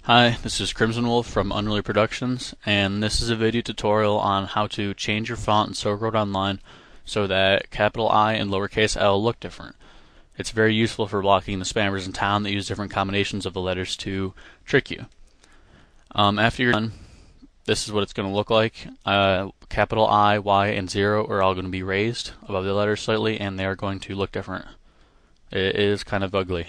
Hi, this is Crimson Wolf from Unruly Productions, and this is a video tutorial on how to change your font in Silkroad Online so that capital I and lowercase l look different. It's very useful for blocking the spammers in town that use different combinations of the letters to trick you. After you're done, this is what it's going to look like. Capital I, Y, and 0 are all going to be raised above the letters slightly, and they are going to look different. It is kind of ugly.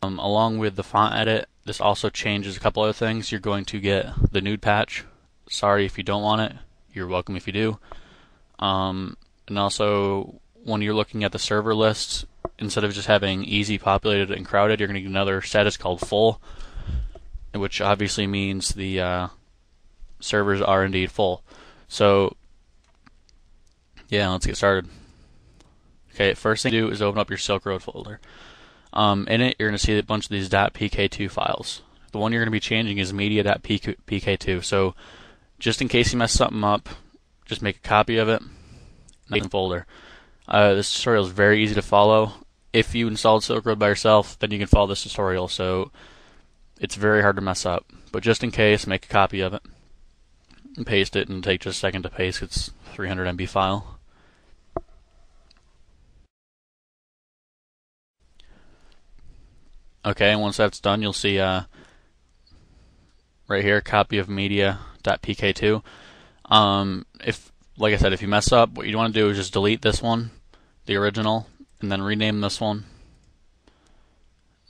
Along with the font edit, this also changes a couple other things. You're going to get the nude patch. Sorry if you don't want it. You're welcome if you do. And also, when you're looking at the server lists, instead of just having easy, populated, and crowded, you're going to get another status called full, which obviously means the servers are indeed full. So, yeah, let's get started. Okay, first thing to do is open up your Silkroad folder. In it, you're going to see a bunch of these .pk2 files. The one you're going to be changing is media.pk2. So, just in case you mess something up, just make a copy of it in the folder. This tutorial is very easy to follow. If you installed Silkroad by yourself, then you can follow this tutorial. So, it's very hard to mess up. But just in case, make a copy of it and paste it. And take just a second to paste. It's a 300 MB file. Okay, and once that's done, you'll see right here, copy of media.pk2. Like I said, if you mess up, what you want to do is just delete this one, the original, and then rename this one.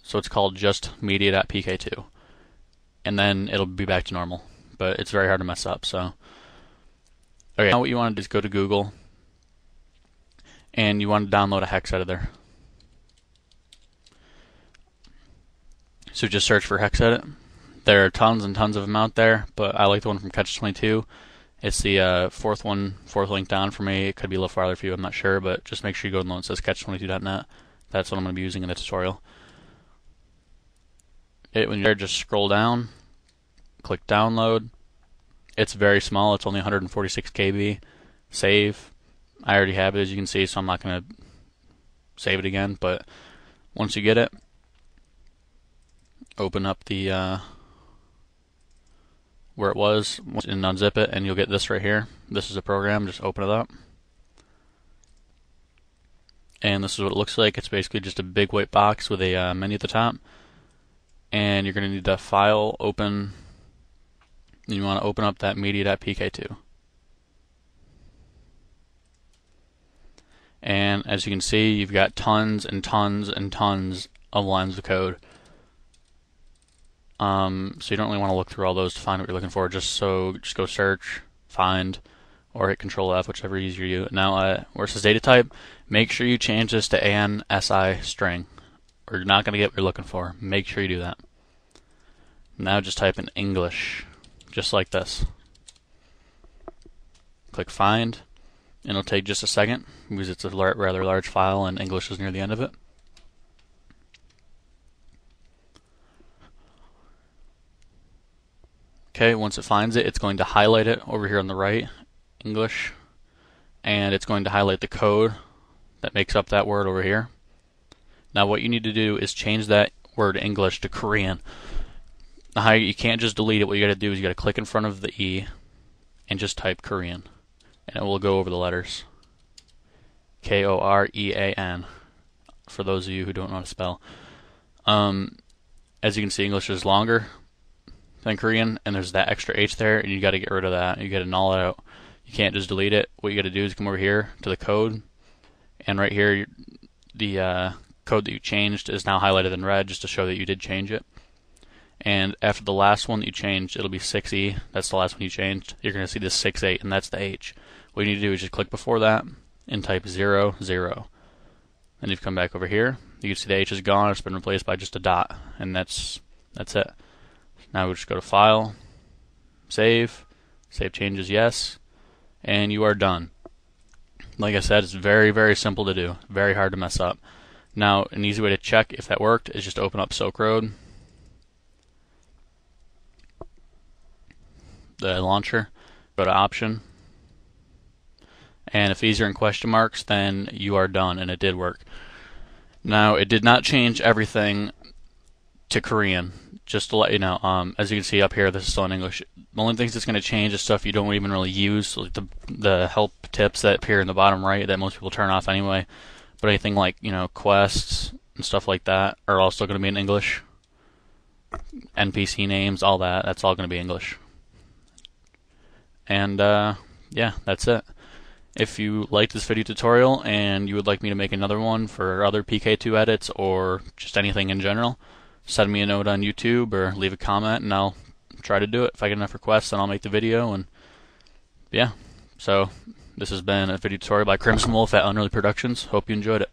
So it's called just media.pk2. And then it'll be back to normal. But it's very hard to mess up, so. Okay, now what you want to do is go to Google, and you want to download a Hexedit. So just search for Hexedit. There are tons and tons of them out there, but I like the one from Catch-22. It's the fourth link down for me. It could be a little farther for you, I'm not sure, but just make sure you go to the one that says catch22.net. That's what I'm going to be using in the tutorial. When you're there, just scroll down, click download. It's very small, it's only 146 KB. Save. I already have it, as you can see, so I'm not going to save it again, but once you get it, open up the where it was and unzip it, and you'll get this right here. This is a program. Just open it up, and this is what it looks like. It's basically just a big white box with a menu at the top, and you're going to need the file open, and you want to open up that media.pk2. And as you can see, you've got tons and tons and tons of lines of code. So you don't really want to look through all those to find what you're looking for. Just go search, find, or hit Control F, whichever is easier you. Now, where it says data type, make sure you change this to ANSI string, or you're not going to get what you're looking for. Make sure you do that. Now just type in English, just like this. Click Find, and it'll take just a second because it's a rather large file, and English is near the end of it. Okay, once it finds it, it's going to highlight it over here on the right, English, and it's going to highlight the code that makes up that word over here. Now what you need to do is change that word English to Korean. Now you can't just delete it. What you got to do is you got to click in front of the E and just type Korean, and it will go over the letters. Korean, for those of you who don't know how to spell. As you can see, English is longer than Korean, and there's that extra H there, and you got to get rid of that. You got to null it out. You can't just delete it. What you got to do is come over here to the code, and right here, the code that you changed is now highlighted in red just to show that you did change it. And after the last one that you changed, it'll be 6E. That's the last one you changed. You're going to see this 6-8, and that's the H. What you need to do is just click before that and type 0, 0. Then you've come back over here. You can see the H is gone. It's been replaced by just a dot, and that's it. Now we'll just go to File, Save changes, yes, and you are done. Like I said, it's very, very simple to do, very hard to mess up. Now, an easy way to check if that worked is just open up Silkroad, the launcher, go to Option, and if these are in question marks, then you are done, and it did work. Now, it did not change everything to Korean. Just to let you know, as you can see up here, this is still in English. The only things that's going to change is stuff you don't even really use, like the help tips that appear in the bottom right that most people turn off anyway. But anything like, quests and stuff like that are also going to be in English. NPC names, all that, that's all going to be English. And yeah, that's it. If you liked this video tutorial and you would like me to make another one for other PK2 edits or just anything in general, send me a note on YouTube or leave a comment and I'll try to do it. If I get enough requests, then I'll make the video. And yeah, so this has been a video tutorial by Crimson Wolf at Unruly Productions. Hope you enjoyed it.